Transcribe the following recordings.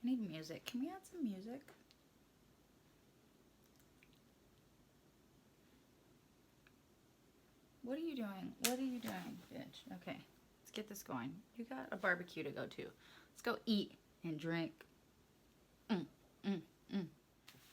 I need music. Can we add some music? What are you doing? What are you doing, bitch? Okay, let's get this going. You got a barbecue to go to. Let's go eat and drink.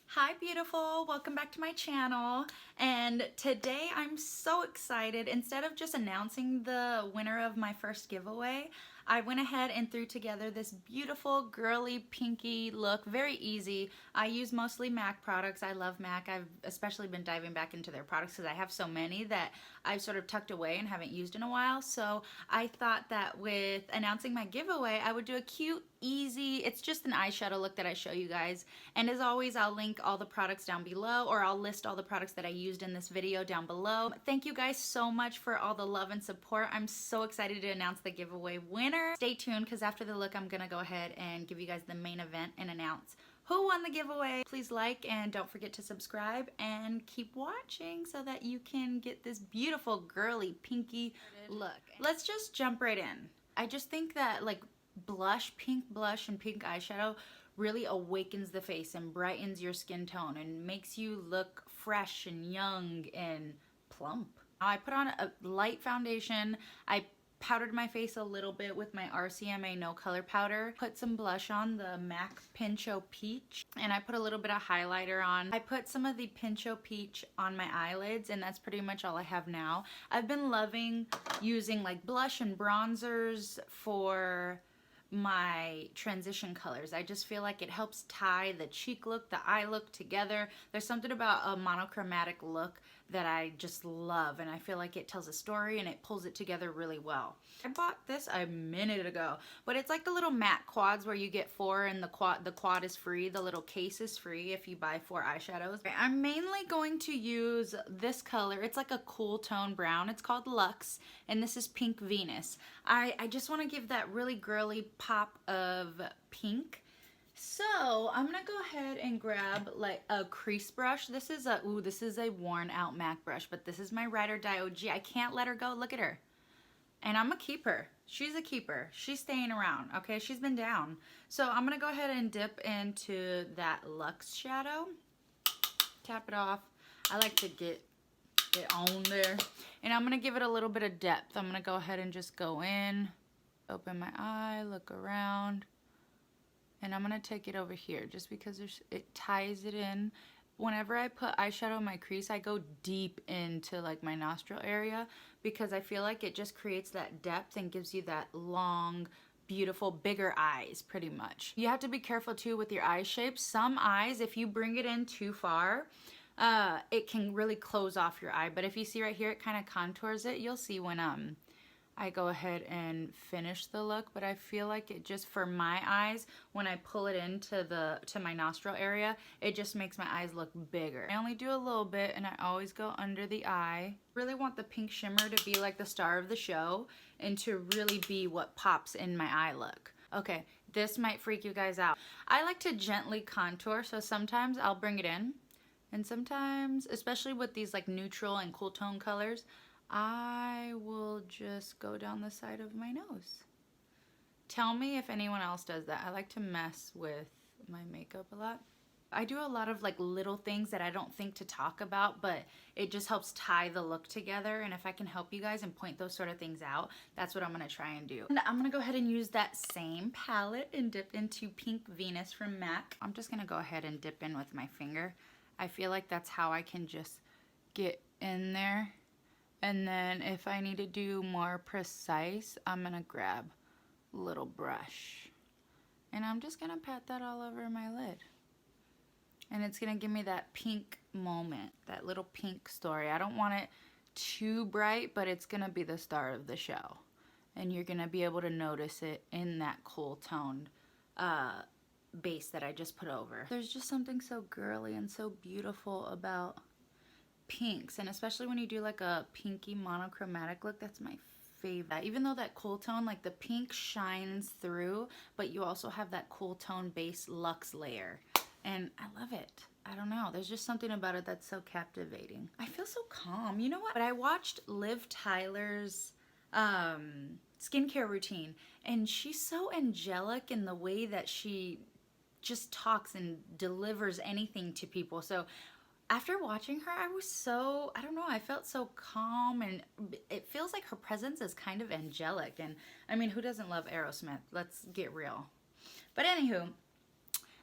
Hi beautiful, welcome back to my channel. And today I'm so excited. Instead of just announcing the winner of my first giveaway, I went ahead and threw together this beautiful girly pinky look. Very easy. I use mostly MAC products. I love MAC. I've especially been diving back into their products because I have so many that I've sort of tucked away and haven't used in a while. So I thought that with announcing my giveaway, I would do a cute, easy, it's just an eyeshadow look that I show you guys. And as always, I'll link all the products down below, or I'll list all the products that I used in this video down below. Thank you guys so much for all the love and support. I'm so excited to announce the giveaway winner. Stay tuned because after the look, I'm gonna go ahead and give you guys the main event and announce who won the giveaway. Please like and don't forget to subscribe and keep watching so that you can get this beautiful girly pinky look. Let's just jump right in. I just think that like pink blush and pink eyeshadow really awakens the face and brightens your skin tone and makes you look fresh and young and plump. I put on a light foundation. I powdered my face a little bit with my RCMA No Color Powder. Put some blush on, the MAC Pincho Peach. And I put a little bit of highlighter on. I put some of the Pincho Peach on my eyelids, and that's pretty much all I have now. I've been loving using like blush and bronzers for my transition colors. I just feel like it helps tie the cheek look, the eye look together. There's something about a monochromatic look that I just love, and I feel like it tells a story and it pulls it together really well. I bought this a minute ago, but it's like the little matte quads where you get 4 and the quad is free. The little case is free if you buy 4 eyeshadows. I'm mainly going to use this color. It's like a cool tone brown. It's called Luxe, and this is Pink Venus. I just want to give that really girly pop of pink. So I'm gonna go ahead and grab like a crease brush. This is a worn out MAC brush, but this is my Ride or Die OG. I can't let her go. Look at her. And I'm gonna keep her. She's a keeper. She's staying around, okay? She's been down. So I'm gonna go ahead and dip into that Luxe shadow. Tap it off. I like to get it on there. And I'm gonna give it a little bit of depth. I'm gonna go ahead and just go in, open my eye, look around. And I'm going to take it over here just because it ties it in. Whenever I put eyeshadow in my crease, I go deep into like my nostril area because I feel like it just creates that depth and gives you that long, beautiful, bigger eyes pretty much. You have to be careful too with your eye shapes. Some eyes, if you bring it in too far, it can really close off your eye. But if you see right here, it kind of contours it. You'll see when I go ahead and finish the look, but I feel like it just, for my eyes, when I pull it into my nostril area, it just makes my eyes look bigger. I only do a little bit, and I always go under the eye. Really want the pink shimmer to be like the star of the show and to really be what pops in my eye look. Okay, this might freak you guys out. I like to gently contour, so sometimes I'll bring it in, and sometimes, especially with these like neutral and cool tone colors, I will just go down the side of my nose. Tell me if anyone else does that. I like to mess with my makeup a lot. I do a lot of like little things that I don't think to talk about, but it just helps tie the look together. And if I can help you guys and point those sort of things out, that's what I'm gonna try and do. And I'm gonna go ahead and use that same palette and dip into Pink Venus from MAC. I'm just gonna go ahead and dip in with my finger. I feel like that's how I can just get in there. And then if I need to do more precise, I'm gonna grab a little brush. And I'm just gonna pat that all over my lid. And it's gonna give me that pink moment, that little pink story. I don't want it too bright, but it's gonna be the star of the show. And you're gonna be able to notice it in that cool toned base that I just put over. There's just something so girly and so beautiful about pinks, and especially when you do like a pinky monochromatic look. That's my favorite. Even though that cool tone, like the pink shines through, but you also have that cool tone base luxe layer, and I love it. I don't know, there's just something about it that's so captivating. I feel so calm. You know what? But I watched Liv Tyler's skincare routine, and she's so angelic in the way that she just talks and delivers anything to people. So after watching her, I was so, I don't know, I felt so calm, and it feels like her presence is kind of angelic. And I mean, who doesn't love Aerosmith? Let's get real. But anywho,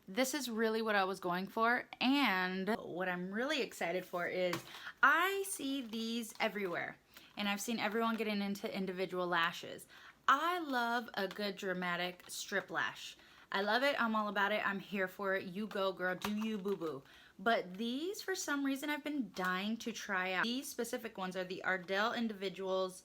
this is really what I was going for, and what I'm really excited for is I see these everywhere, and I've seen everyone getting into individual lashes. I love a good dramatic strip lash. I love it. I'm all about it. I'm here for it. You go, girl. Do you, boo-boo. But these, for some reason, I've been dying to try out. These specific ones are the Ardell Individuals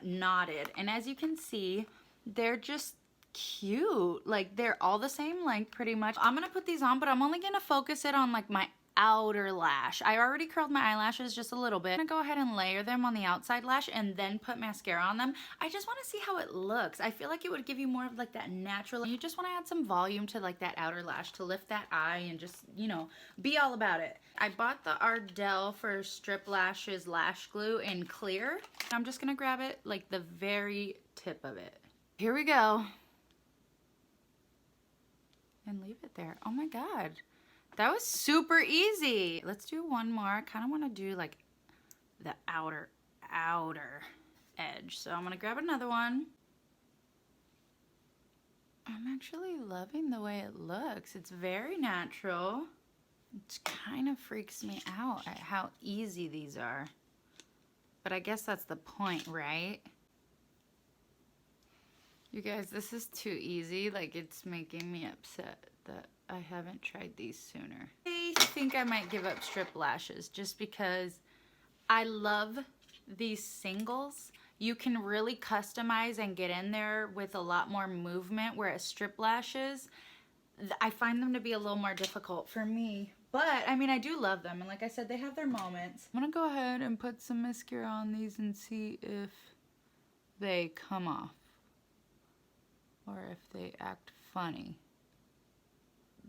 Knotted. And as you can see, they're just cute. Like, they're all the same length pretty much. I'm going to put these on, but I'm only going to focus it on, like, my outer lash. I already curled my eyelashes just a little bit. I'm gonna go ahead and layer them on the outside lash and then put mascara on them. I just want to see how it looks. I feel like it would give you more of like that natural. You just want to add some volume to like that outer lash to lift that eye and just, you know, be all about it. I bought the Ardell for Strip Lashes lash glue in clear. I'm just gonna grab it like the very tip of it. Here we go. And leave it there. Oh my God. That was super easy. Let's do one more. I kind of want to do like the outer edge. So I'm going to grab another one. I'm actually loving the way it looks. It's very natural. It kind of freaks me out at how easy these are. But I guess that's the point, right? You guys, this is too easy. Like, it's making me upset that I haven't tried these sooner. I think I might give up strip lashes just because I love these singles. You can really customize and get in there with a lot more movement, whereas strip lashes, I find them to be a little more difficult for me. But, I mean, I do love them. And like I said, they have their moments. I'm going to go ahead and put some mascara on these and see if they come off or if they act funny.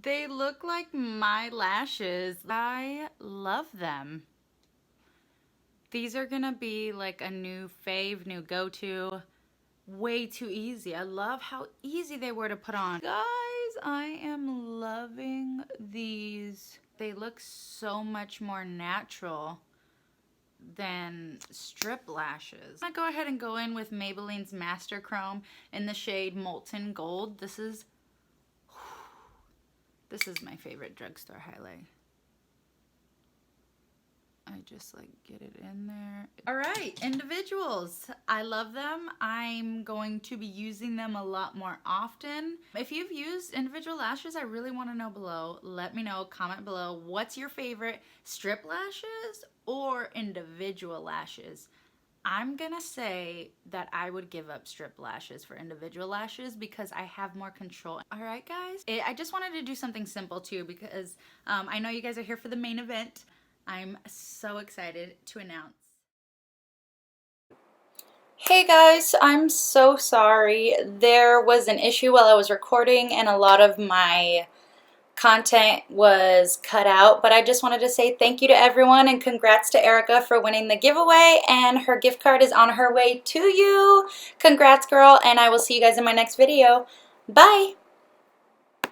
They look like my lashes. I love them. These are gonna be like a new fave, new go-to. Way too easy. I love how easy they were to put on. Guys, I am loving these. They look so much more natural than strip lashes. I'm gonna go ahead and go in with Maybelline's Master Chrome in the shade Molten Gold. This is my favorite drugstore highlight. I just like get it in there. All right, Individuals. I love them. I'm going to be using them a lot more often. If you've used individual lashes, I really want to know below. Let me know, comment below. What's your favorite, strip lashes or individual lashes? I'm gonna say that I would give up strip lashes for individual lashes because I have more control. All right, guys. I just wanted to do something simple too because I know you guys are here for the main event. I'm so excited to announce. Hey guys, I'm so sorry. There was an issue while I was recording and a lot of my content was cut out, but I just wanted to say thank you to everyone and congrats to Erica for winning the giveaway, and her gift card is on her way to you. Congrats, girl, and I will see you guys in my next video. Bye!